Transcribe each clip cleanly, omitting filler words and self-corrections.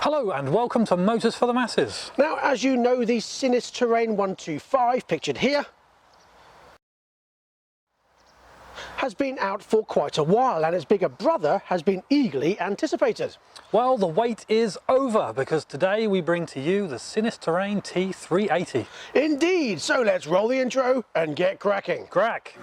Hello and welcome to Motors for the Masses. Now, as you know, the Sinnis Terrain 125, pictured here, has been out for quite a while and its bigger brother has been eagerly anticipated. Well, the wait is over because today we bring to you the Sinnis Terrain T380. Indeed, so let's roll the intro and get cracking. Crack!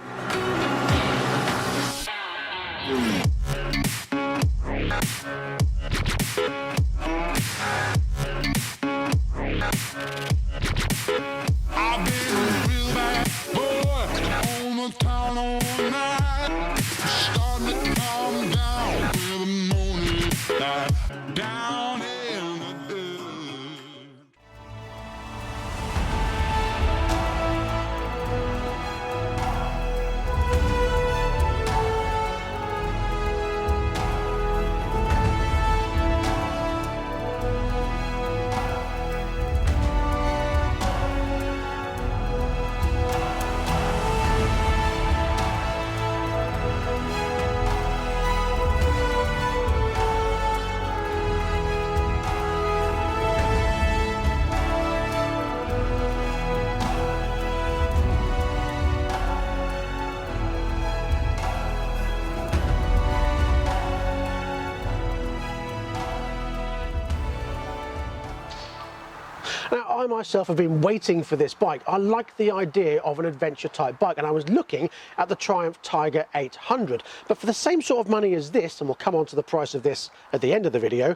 Now, I myself have been waiting for this bike. I like the idea of an adventure type bike, and I was looking at the Triumph Tiger 800. But for the same sort of money as this, and we'll come on to the price of this at the end of the video,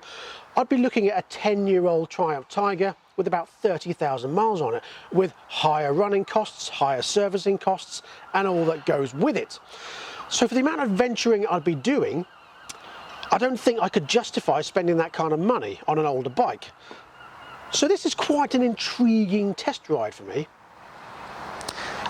I'd be looking at a 10-year-old Triumph Tiger with about 30,000 miles on it, with higher running costs, higher servicing costs, and all that goes with it. So for the amount of venturing I'd be doing, I don't think I could justify spending that kind of money on an older bike. So this is quite an intriguing test ride for me.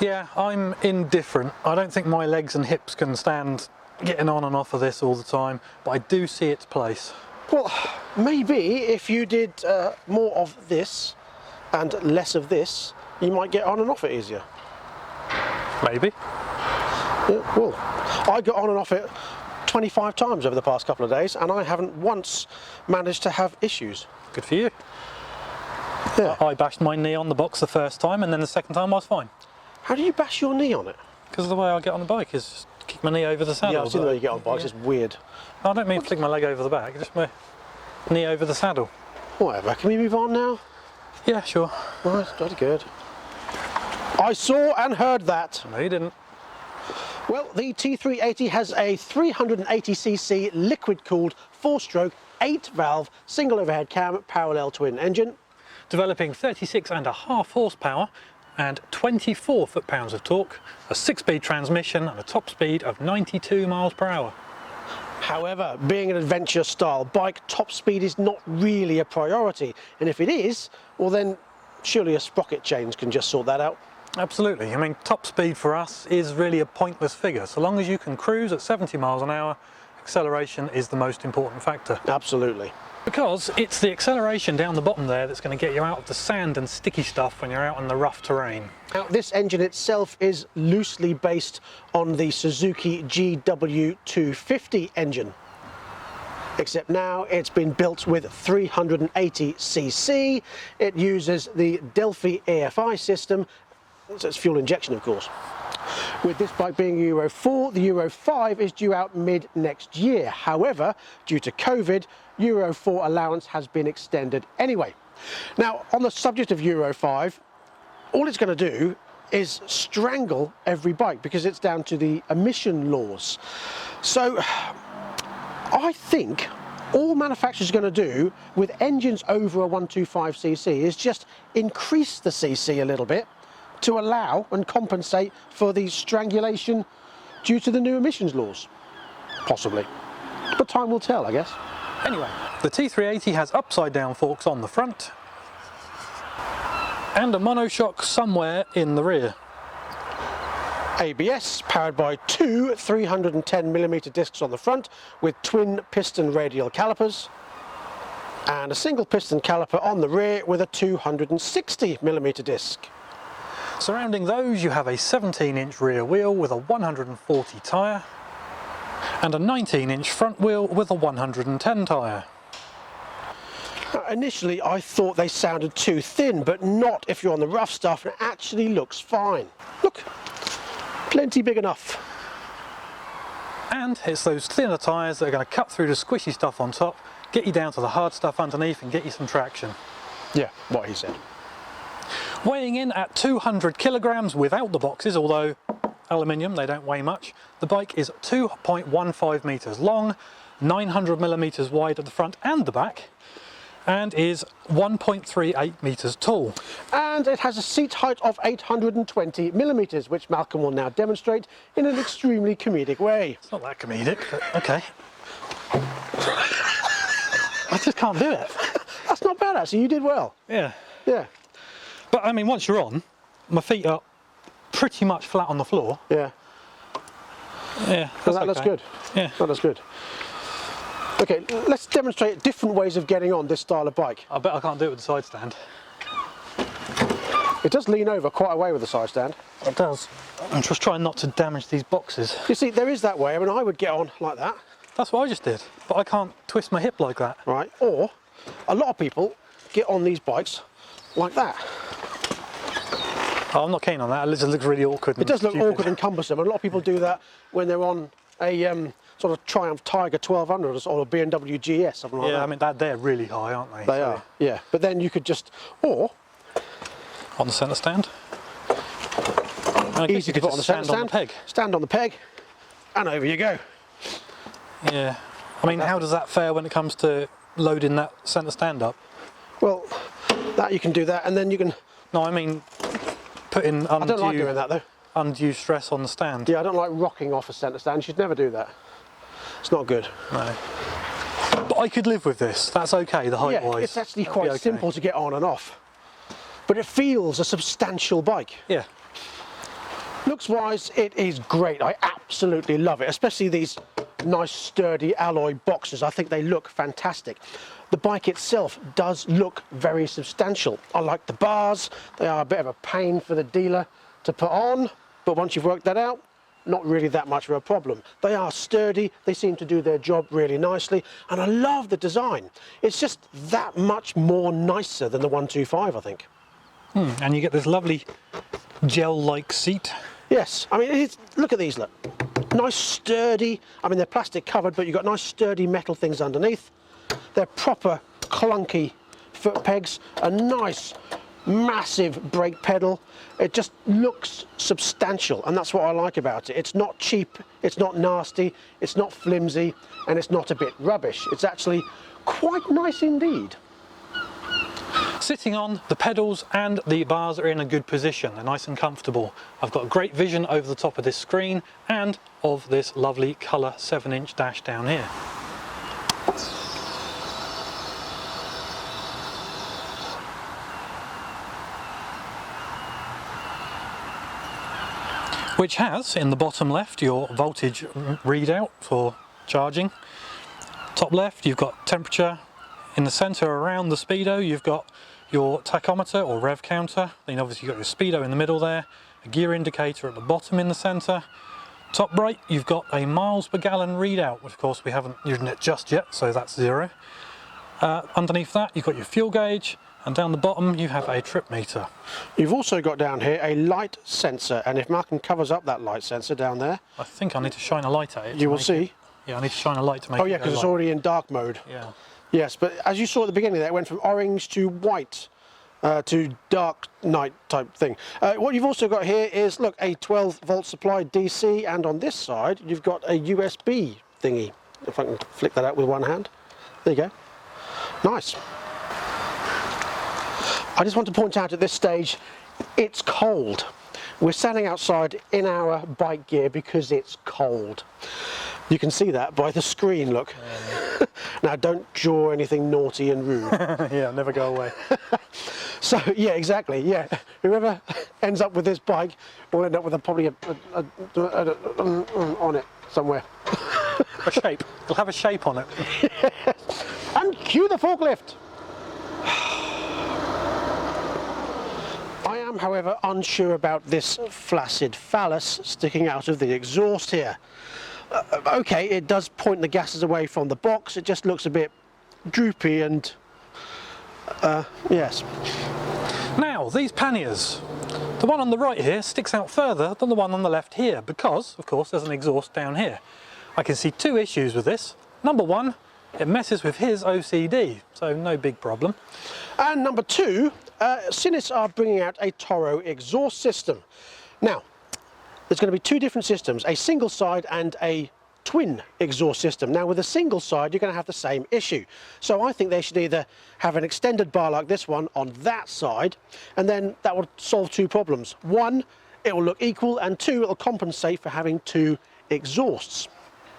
Yeah, I'm indifferent. I don't think my legs and hips can stand getting on and off of this all the time, but I do see its place. Well, maybe if you did more of this and less of this, you might get on and off it easier. Maybe. Yeah, well, I got on and off it 25 times over the past couple of days, and I haven't once managed to have issues. Good for you. Yeah. I bashed my knee on the box the first time, and then the second time I was fine. How do you bash your knee on it? Because the way I get on the bike is just kick my knee over the saddle. Yeah, I've seen the way you get on bikes, it's weird. I don't mean flick my leg over the back, just my knee over the saddle. Whatever, can we move on now? Yeah, sure. Right, that's good. I saw and heard that. No, you didn't. Well, the T380 has a 380cc liquid-cooled 4-stroke, 8-valve, single overhead cam, parallel twin engine. Developing 36.5 horsepower and 24 foot-pounds of torque, a 6-speed transmission and a top speed of 92 miles per hour. However, being an adventure style bike, top speed is not really a priority, and if it is, well then surely a sprocket change can just sort that out. Absolutely. I mean, top speed for us is really a pointless figure. So long as you can cruise at 70 miles an hour, acceleration is the most important factor. Absolutely. Because it's the acceleration down the bottom there that's going to get you out of the sand and sticky stuff when you're out on the rough terrain. Now, this engine itself is loosely based on the Suzuki GW250 engine, except now it's been built with 380cc. It uses the Delphi AFI system, so it's fuel injection of course. With this bike being Euro 4, the Euro 5 is due out mid next year. However, due to COVID, Euro 4 allowance has been extended anyway. Now, on the subject of Euro 5, all it's going to do is strangle every bike because it's down to the emission laws. So I think all manufacturers are going to do with engines over a 125cc is just increase the cc a little bit to allow and compensate for the strangulation due to the new emissions laws. Possibly. But time will tell, I guess. Anyway, the T380 has upside down forks on the front and a monoshock somewhere in the rear. ABS powered by two 310mm discs on the front with twin piston radial calipers, and a single piston caliper on the rear with a 260mm disc. Surrounding those you have a 17-inch rear wheel with a 140 tyre and a 19-inch front wheel with a 110 tyre. Initially, I thought they sounded too thin, but not if you're on the rough stuff, and it actually looks fine. Look, plenty big enough. And it's those thinner tyres that are going to cut through the squishy stuff on top, get you down to the hard stuff underneath and get you some traction. Yeah, what he said. Weighing in at 200 kilograms without the boxes, although aluminium, they don't weigh much. The bike is 2.15 meters long, 900 millimeters wide at the front and the back, and is 1.38 meters tall. And it has a seat height of 820 millimeters, which Malcolm will now demonstrate in an extremely comedic way. It's not that comedic, but okay. I just can't do it. That's not bad, actually. You did well. Yeah. Yeah. But I mean, once you're on, my feet are pretty much flat on the floor. Yeah. Yeah, Well, that looks good. Yeah. That looks good. Okay, let's demonstrate different ways of getting on this style of bike. I bet I can't do it with the side stand. It does lean over quite a way with the side stand. It does. I'm just trying not to damage these boxes. You see, there is that way. I mean, I would get on like that. That's what I just did, but I can't twist my hip like that. Right, or a lot of people get on these bikes like that. Oh, I'm not keen on that. It just looks really awkward. It does look awkward and cumbersome. A lot of people do that when they're on a sort of Triumph Tiger 1200 or a BMW GS, something like that. Yeah, I mean, they're really high, aren't they? They are, yeah. But then you could just, or on the centre stand. And I guess easy you to could put on the just centre stand on the stand. peg. Stand on the peg, and over you go. Yeah. I mean, how does that fare when it comes to loading that centre stand up? Well, that you can do that, and then you can. No, I mean, putting I don't like doing that though. undue stress on the stand. Yeah, I don't like rocking off a centre stand. You should never do that. It's not good. No. But I could live with this. That's okay, the height wise. Yeah, it's actually That'd be quite okay. simple to get on and off. But it feels a substantial bike. Yeah. Looks wise, it is great. I absolutely love it, especially these nice sturdy alloy boxes. I think they look fantastic. The bike itself does look very substantial. I like the bars. They are a bit of a pain for the dealer to put on, but once you've worked that out, not really that much of a problem. They are sturdy, they seem to do their job really nicely, and I love the design. It's just that much more nicer than the 125, I think. And you get this lovely gel-like seat. Yes, I mean, look at these, look. Nice sturdy, I mean, they're plastic covered, but you've got nice sturdy metal things underneath. They're proper clunky foot pegs, a nice massive brake pedal. It just looks substantial, and that's what I like about it. It's not cheap, it's not nasty, it's not flimsy, and it's not a bit rubbish. It's actually quite nice indeed. Sitting on, the pedals and the bars are in a good position. They're nice and comfortable. I've got great vision over the top of this screen and of this lovely colour 7-inch dash down here. Which has, in the bottom left, your voltage readout for charging. Top left, you've got temperature. In the centre around the speedo, you've got your tachometer or rev counter. Then obviously you've got your speedo in the middle there, a gear indicator at the bottom in the centre. Top right, you've got a miles per gallon readout, which of course we haven't used it just yet, so that's 0. Underneath that, you've got your fuel gauge, and down the bottom you have a trip meter. You've also got down here a light sensor, and if Malcolm covers up that light sensor down there, I think I need to shine a light at it. you will see. Yeah, I need to shine a light to make it Oh yeah, go because it's light. already in dark mode. Yeah. Yes, but as you saw at the beginning there, it went from orange to white to dark night type thing. What you've also got here is, look, a 12-volt supply DC, and on this side you've got a USB thingy. If I can flick that out with one hand. There you go. Nice. I just want to point out at this stage, it's cold. We're standing outside in our bike gear because it's cold. You can see that by the screen, look. Now, don't draw anything naughty and rude. Yeah, never go away. So, yeah, exactly, yeah. Whoever ends up with this bike will end up with probably on it somewhere. A shape. It'll have a shape on it. And cue the forklift. I am, however, unsure about this flaccid phallus sticking out of the exhaust here. Okay, it does point the gases away from the box. It just looks a bit droopy and Yes. Now, these panniers. The one on the right here sticks out further than the one on the left here because, of course, there's an exhaust down here. I can see two issues with this. Number one, it messes with his OCD, so no big problem. And number two, Sinnis are bringing out a Toro exhaust system. Now, there's going to be two different systems, a single side and a twin exhaust system. Now with a single side you're going to have the same issue, so I think they should either have an extended bar like this one on that side, and then that would solve two problems. One, it will look equal, and two, it will compensate for having two exhausts.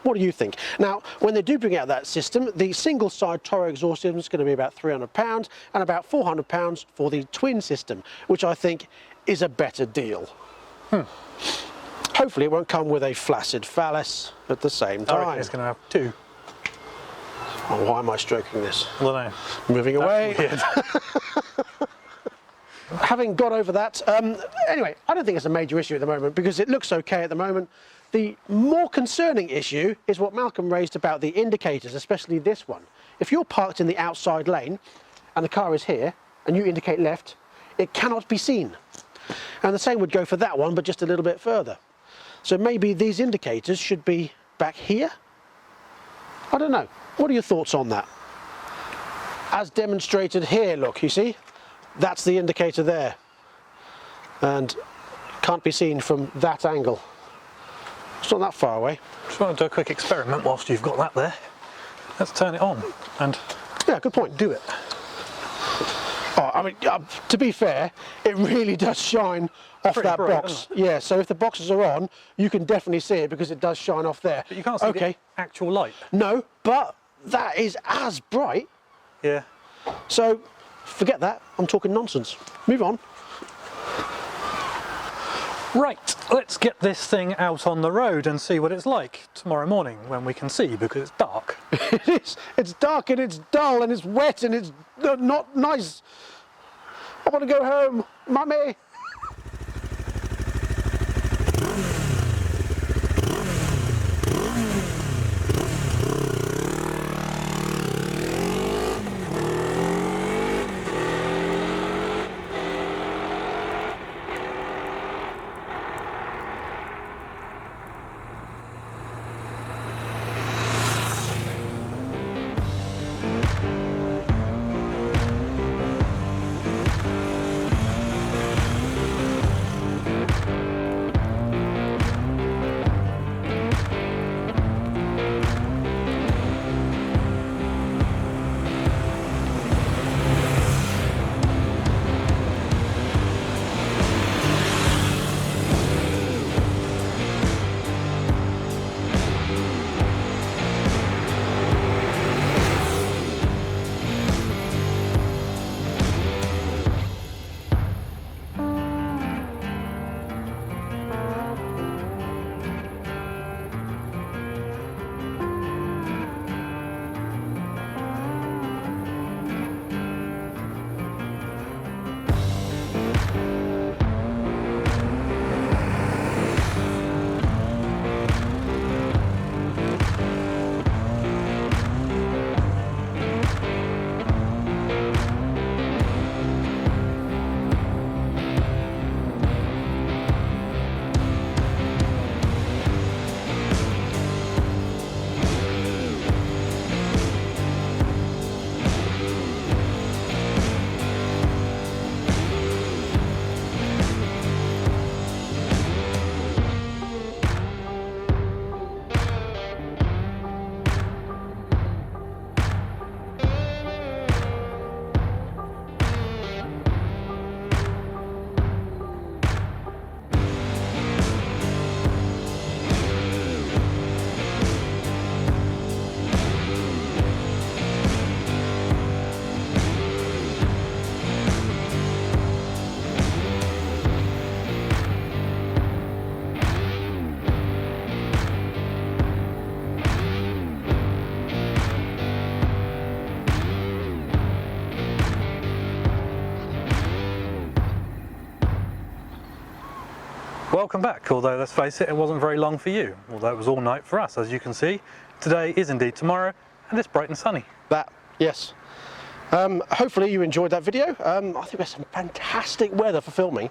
What do you think? Now when they do bring out that system, the single side Toro exhaust system is going to be about £300 and about £400 for the twin system, which I think is a better deal. Hopefully it won't come with a flaccid phallus at the same time. I reckon it's going to have two. Oh, why am I stroking this? I don't know. Moving away. Weird. Having got over that, anyway, I don't think it's a major issue at the moment because it looks okay at the moment. The more concerning issue is what Malcolm raised about the indicators, especially this one. If you're parked in the outside lane and the car is here and you indicate left, it cannot be seen. And the same would go for that one, but just a little bit further. So maybe these indicators should be back here? I don't know. What are your thoughts on that? As demonstrated here, look, you see? That's the indicator there. And can't be seen from that angle. It's not that far away. Just want to do a quick experiment whilst you've got that there. Let's turn it on and yeah, good point. do it. Oh, I mean, to be fair, it really does shine off Pretty that bright, box. doesn't Yeah, so if the boxes are on, you can definitely see it because it does shine off there. But you can't see the actual light. No, but that is as bright. Yeah. So forget that. I'm talking nonsense. Move on. Right, let's get this thing out on the road and see what it's like tomorrow morning when we can see, because it's dark. It is. It's dark and it's dull and it's wet and it's not nice. I want to go home, Mummy. Welcome back, although let's face it, it wasn't very long for you, although it was all night for us. As you can see, today is indeed tomorrow, and it's bright and sunny. That, yes. Hopefully you enjoyed that video. I think we had some fantastic weather for filming.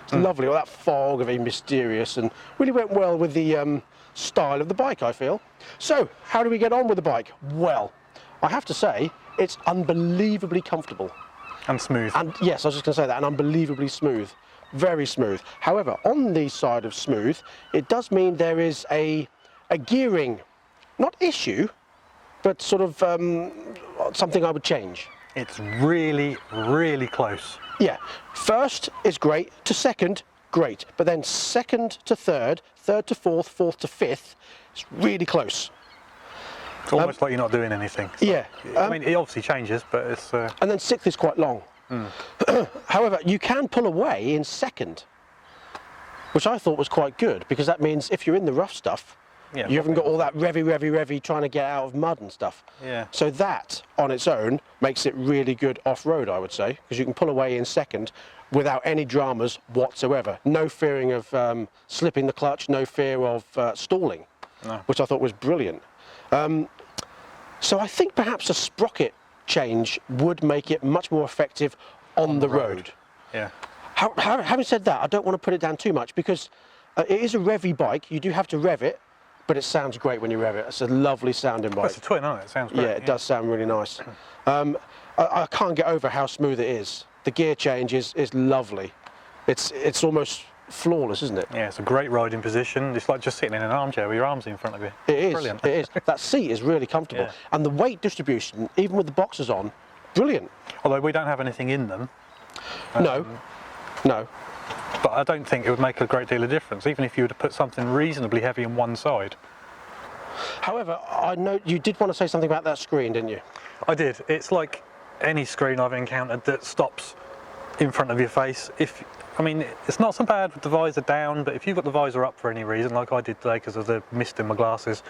It's lovely, all that fog, very mysterious, and really went well with the style of the bike, I feel. So, how do we get on with the bike? Well, I have to say, it's unbelievably comfortable. And smooth. And yes, I was just going to say that, and unbelievably smooth. Very smooth. However, on the side of smooth, it does mean there is a gearing, not issue, but sort of something I would change. It's really, really close. Yeah, first is great, to second, great, but then second to third, third to fourth, fourth to fifth, it's really close. It's almost like you're not doing anything. So, yeah. I mean, it obviously changes, but it's... And then sixth is quite long. However, you can pull away in second, which I thought was quite good, because that means if you're in the rough stuff, yeah, you haven't got all that revvy trying to get out of mud and stuff. Yeah. So that on its own makes it really good off-road, I would say, because you can pull away in second without any dramas whatsoever. No fearing of slipping the clutch, no fear of stalling, no. Which I thought was brilliant. So I think perhaps a sprocket change would make it much more effective on the road. Yeah. Having said that, I don't want to put it down too much, because it is a revvy bike. You do have to rev it, but it sounds great when you rev it. It's a lovely sounding bike. Well, it's a twin, isn't it? It sounds great. Yeah, it does sound really nice. I can't get over how smooth it is. The gear change is lovely. It's almost flawless, isn't it? Yeah, it's a great riding position. It's like just sitting in an armchair with your arms in front of you. It is. Brilliant. It is. That seat is really comfortable, Yeah. and the weight distribution, even with the boxes on, brilliant. Although we don't have anything in them. No. But I don't think it would make a great deal of difference, even if you were to put something reasonably heavy on one side. However, I know you did want to say something about that screen, didn't you? I did. It's like any screen I've encountered that stops in front of your face. I mean, it's not so bad with the visor down, but if you've got the visor up for any reason, like I did today because of the mist in my glasses,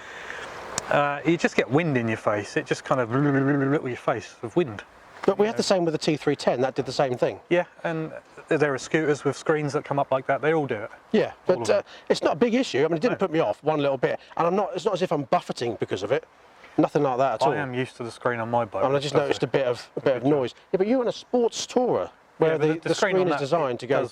you just get wind in your face. It just kind of with your face with wind. But we had the same with the T310. That did the same thing. Yeah, and there are scooters with screens that come up like that. They all do it. Yeah, but it's not a big issue. I mean, it didn't put me off one little bit, and it's not as if I'm buffeting because of it. Nothing like that at all. I am used to the screen on my bike. And I just noticed a bit of noise. Yeah, but you're on a sports tourer where the screen is designed to go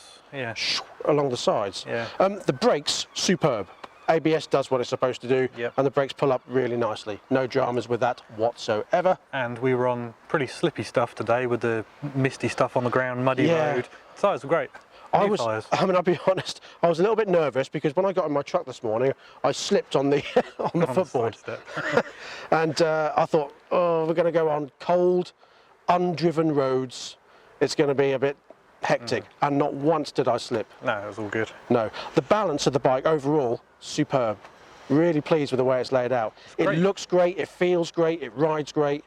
along the sides. Yeah. The brakes, superb. ABS does what it's supposed to do, Yep. and the brakes pull up really nicely. No dramas with that whatsoever. And we were on pretty slippy stuff today with the misty stuff on the ground, muddy road. Tyres were great. New tyres. I mean, I'll be honest, I was a little bit nervous because when I got in my truck this morning, I slipped on the on the footboard. And I thought, oh, we're going to go on cold, undriven roads. It's going to be a bit hectic. And not once did I slip. No, it was all good. No. The balance of the bike overall, superb. Really pleased with the way it's laid out. It looks great, it feels great, it rides great.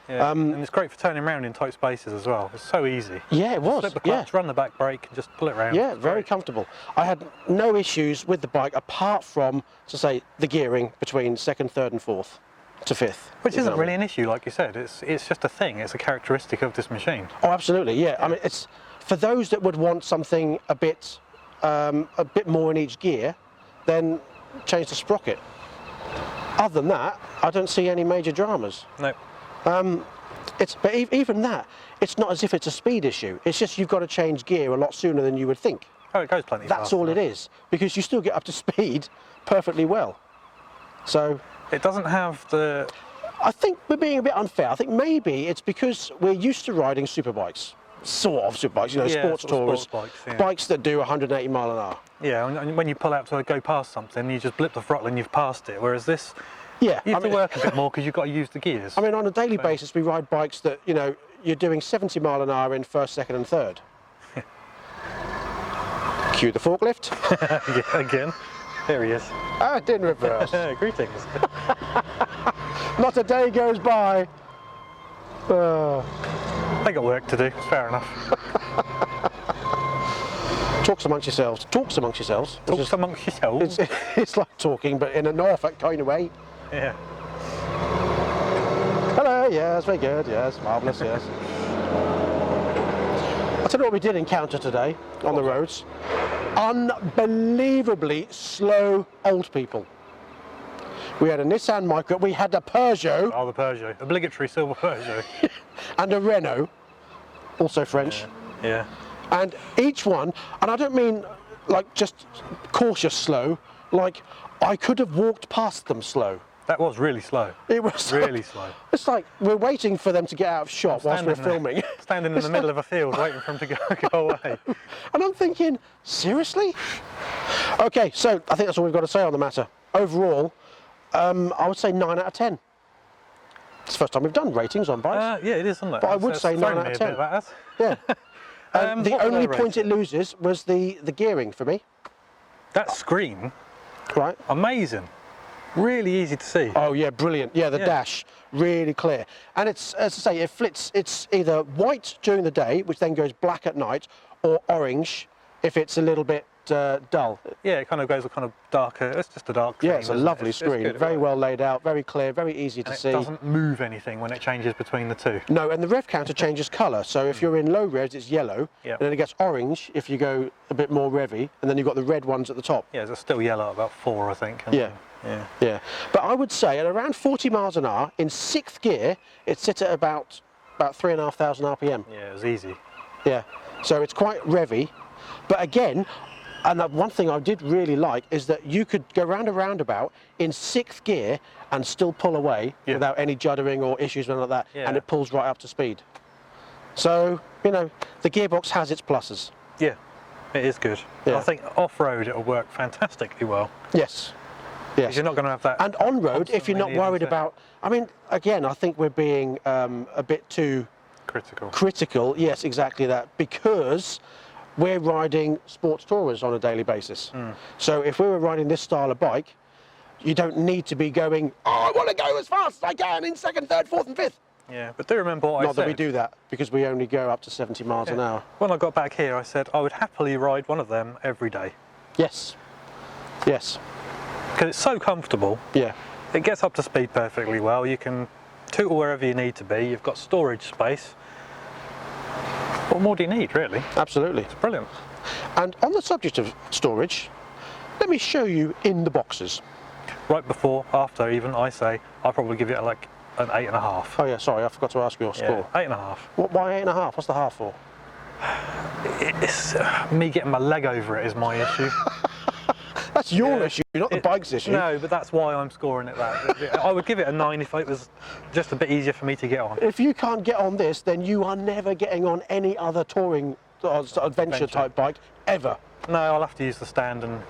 Yeah. And it's great for turning around in tight spaces as well. It's so easy. Yeah, it was. Slip the clutch, run the back brake, and just pull it round. Yeah, very comfortable. I had no issues with the bike apart from, to say, the gearing between second, third, and fourth to fifth. Which isn't really an issue, like you said. It's just a thing. It's a characteristic of this machine. Oh, absolutely. Yeah. I mean, it's for those that would want something a bit more in each gear, then change the sprocket. Other than that, I don't see any major dramas. No. But even that, it's not as if it's a speed issue. It's just you've got to change gear a lot sooner than you would think. Oh, it goes plenty fast. That's all it is, because you still get up to speed perfectly well. So it doesn't have the... I think we're being a bit unfair. I think maybe it's because we're used to riding superbikes. Sort of superbikes, you know, sports tourers, bikes that do 180 mile an hour. Yeah, and when you pull out to go past something, you just blip the throttle and you've passed it, whereas this... Yeah, you have to work a bit more because you've got to use the gears. I mean, on a daily basis, we ride bikes that, you know, you're doing 70 mile an hour in first, second, and third. Cue the forklift. Yeah, again. There he is. Ah, it did reverse. Greetings. Not a day goes by. They got work to do. Fair enough. Talks amongst yourselves. Talks amongst yourselves. Talks amongst yourselves. It's like talking, but in a Norfolk kind of way. Yeah. Hello, yes, very good, yes, marvellous, yes. I'll tell you what we did encounter today on the roads. Unbelievably slow old people. We had a Nissan Micra, we had a Peugeot. Oh, the Peugeot. Obligatory silver Peugeot. and a Renault, also French. Yeah. And each one, and I don't mean like just cautious slow, like I could have walked past them slow. That was really slow. It was really slow. It's like we're waiting for them to get out of shot whilst we're filming. Standing in the middle of a field waiting for them to go away. And I'm thinking, seriously? Okay, so I think that's all we've got to say on the matter. Overall, I would say 9 out of 10. It's the first time we've done ratings on bikes. Yeah, it is, isn't it? But I would say 9 out of 10. Yeah. The only point it loses was the gearing for me. That screen, Right. amazing. Really easy to see. Oh yeah, brilliant. Yeah, the dash, really clear. And it's, as I say, it's either white during the day, which then goes black at night, or orange if it's a little bit dull. Yeah, it kind of goes a kind of darker. It's just a dark screen. Yeah, it's a lovely screen. It's very well laid out, very clear, very easy to see. It doesn't move anything when it changes between the two. No, and the rev counter changes colour. So if you're in low revs, it's yellow, Yep. and then it gets orange if you go a bit more revvy, and then you've got the red ones at the top. Yeah, it's still yellow at about 4, I think. Yeah. Yeah. Yeah, but I would say at around 40 miles an hour in 6th gear, it sits at about 3,500 RPM. Yeah, it was easy. Yeah, so it's quite revvy, but again, and that one thing I did really like is that you could go round a roundabout in 6th gear and still pull away without any juddering or issues or anything like that, and it pulls right up to speed. So, you know, the gearbox has its pluses. Yeah, it is good. Yeah. I think off-road it'll work fantastically well. Yes. Yes. You're not going to have that. And on road, if you're not worried about, I mean, again, I think we're being a bit too critical. Yes, exactly that, because we're riding sports tourers on a daily basis. So if we were riding this style of bike, you don't need to be going, oh, I want to go as fast as I can in 2nd, 3rd, 4th and 5th. Yeah, but do remember what I said. Not that we do that, because we only go up to 70 miles an hour. When I got back here, I said I would happily ride one of them every day. Yes. Yes. Because it's so comfortable. Yeah. It gets up to speed perfectly well. You can tootle wherever you need to be. You've got storage space. What more do you need, really? Absolutely. It's brilliant. And on the subject of storage, let me show you in the boxes. Right before, after even, I say I'll probably give it like an 8.5. Oh yeah, sorry, I forgot to ask your score. 8.5. Why 8.5? What's the half for? It's me getting my leg over it is my issue. That's your issue, not the bike's issue. No, but that's why I'm scoring it that. I would give it a 9 if it was just a bit easier for me to get on. If you can't get on this, then you are never getting on any other touring or adventure type bike ever. No, I'll have to use the stand and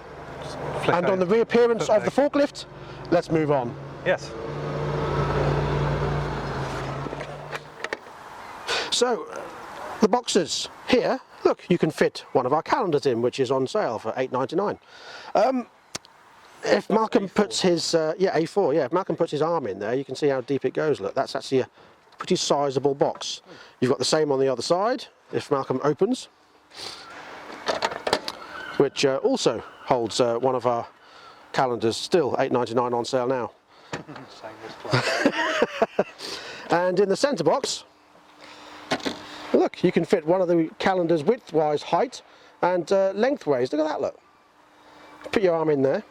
flip And on the reappearance of the forklift, let's move on. Yes. So, the boxes here, look, you can fit one of our calendars in, which is on sale for £8.99. If Malcolm puts his, A4, yeah, if Malcolm puts his arm in there, you can see how deep it goes. Look, that's actually a pretty sizable box. You've got the same on the other side, if Malcolm opens, which also holds one of our calendars, still £8.99 on sale now. And in the centre box, look, you can fit one of the calendars width-wise, height, and lengthways. Look at that, look. Put your arm in there.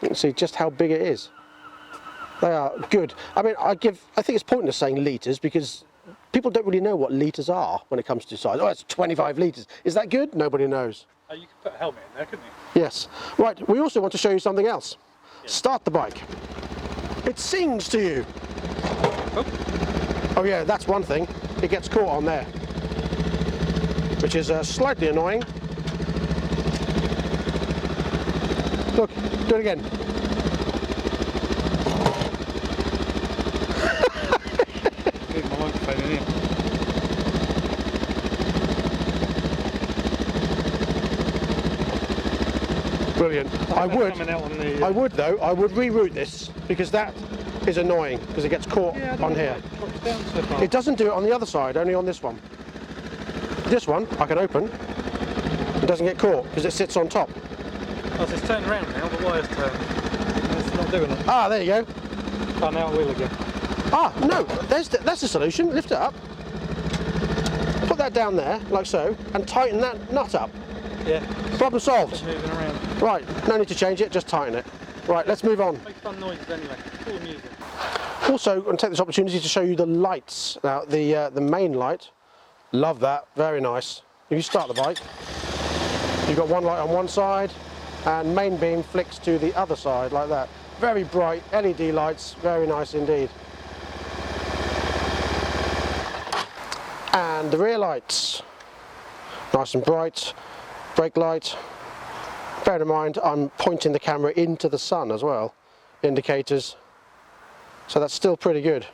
You can see just how big it is. They are good. I mean, I think it's pointless saying litres because people don't really know what litres are when it comes to size. Oh, it's 25 litres. Is that good? Nobody knows. You could put a helmet in there, couldn't you? Yes. Right, we also want to show you something else. Yeah. Start the bike. It sings to you. Oh yeah, that's one thing. It gets caught on there, which is slightly annoying. Look, do it again. Get my microphone in here. Brilliant. I would reroute this because that is annoying because it gets caught on here. It doesn't do it on the other side, only on this one. This one I can open. It doesn't get caught because it sits on top. Oh, so it's turned around now, the wire's turned. It's not doing it. Ah, there you go. Oh, now it will again. Ah, no, that's the solution. Lift it up. Put that down there, like so, and tighten that nut up. Yeah. Problem solved. Just moving around. Right, no need to change it, just tighten it. Right, let's move on. Makes fun noises anyway. Cool music. Also, I'm going to take this opportunity to show you the lights. Now, the main light, love that, very nice. If you start the bike, you've got one light on one side, and main beam flicks to the other side like that. Very bright LED lights, very nice indeed. And the rear lights, nice and bright. Brake light. Bear in mind, I'm pointing the camera into the sun as well. Indicators. So that's still pretty good.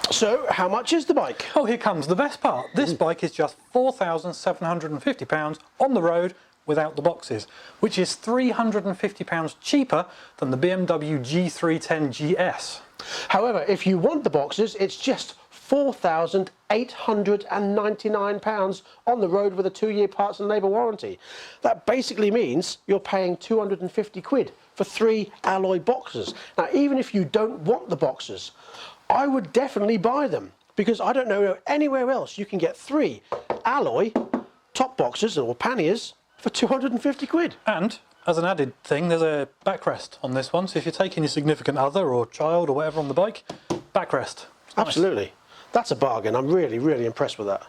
So, how much is the bike? Oh, here comes the best part. This bike is just £4,750 on the road without the boxes, which is £350 cheaper than the BMW G310 GS. However, if you want the boxes, it's just £4,899 on the road with a 2-year parts and labour warranty. That basically means you're paying 250 quid for 3 alloy boxes. Now, even if you don't want the boxes, I would definitely buy them, because I don't know anywhere else you can get 3 alloy top boxes or panniers for 250 quid. And as an added thing, there's a backrest on this one, so if you're taking your significant other or child or whatever on the bike, backrest. It's nice. Absolutely. That's a bargain. I'm really, really impressed with that.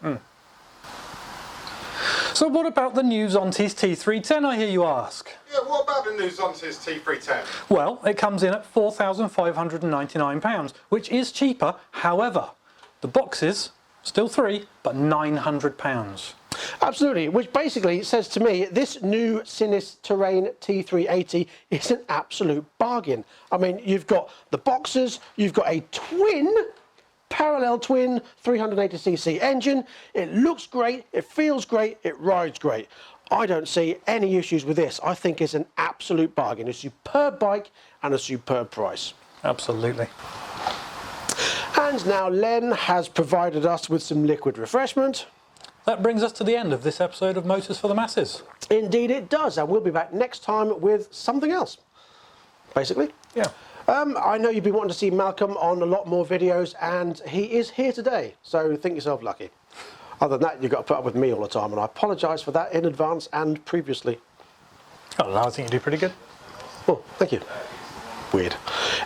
So what about the new Zontis T310, I hear you ask? Yeah, what about the new Zontis T310? Well, it comes in at £4,599, which is cheaper. However, the boxes, still 3, but £900. Absolutely, which basically says to me this new Sinnis Terrain T380 is an absolute bargain. I mean, you've got the boxes, you've got a parallel twin 380cc engine. It looks great, it feels great, it rides great. I don't see any issues with this. I think it's an absolute bargain. A superb bike and a superb price. Absolutely. And now Len has provided us with some liquid refreshment. That brings us to the end of this episode of Motors for the Masses. Indeed it does, and we'll be back next time with something else, basically. Yeah. I know you've been wanting to see Malcolm on a lot more videos, and he is here today, so think yourself lucky. Other than that, you've got to put up with me all the time, and I apologise for that in advance and previously. I don't know, I think you do pretty good. Oh, thank you. Weird.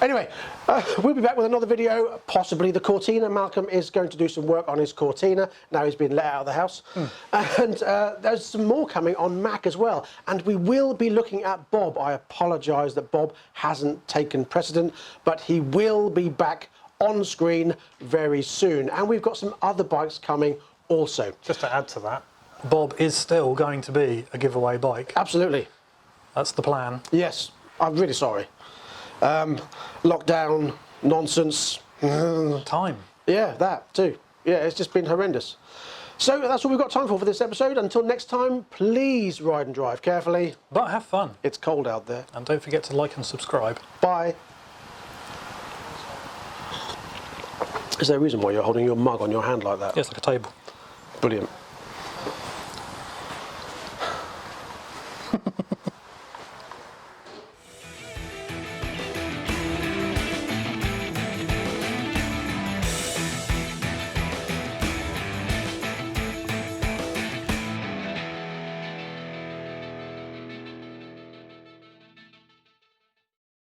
Anyway, we'll be back with another video, possibly the Cortina. Malcolm is going to do some work on his Cortina. Now he's been let out of the house. And there's some more coming on Mac as well. And we will be looking at Bob. I apologise that Bob hasn't taken precedent, but he will be back on screen very soon. And we've got some other bikes coming also. Just to add to that, Bob is still going to be a giveaway bike. Absolutely. That's the plan. Yes, I'm really sorry. Lockdown, nonsense. Time. Yeah, that too. Yeah, it's just been horrendous. So that's all we've got time for this episode. Until next time, please ride and drive carefully. But have fun. It's cold out there. And don't forget to like and subscribe. Bye. Is there a reason why you're holding your mug on your hand like that? Yes, like a table. Brilliant.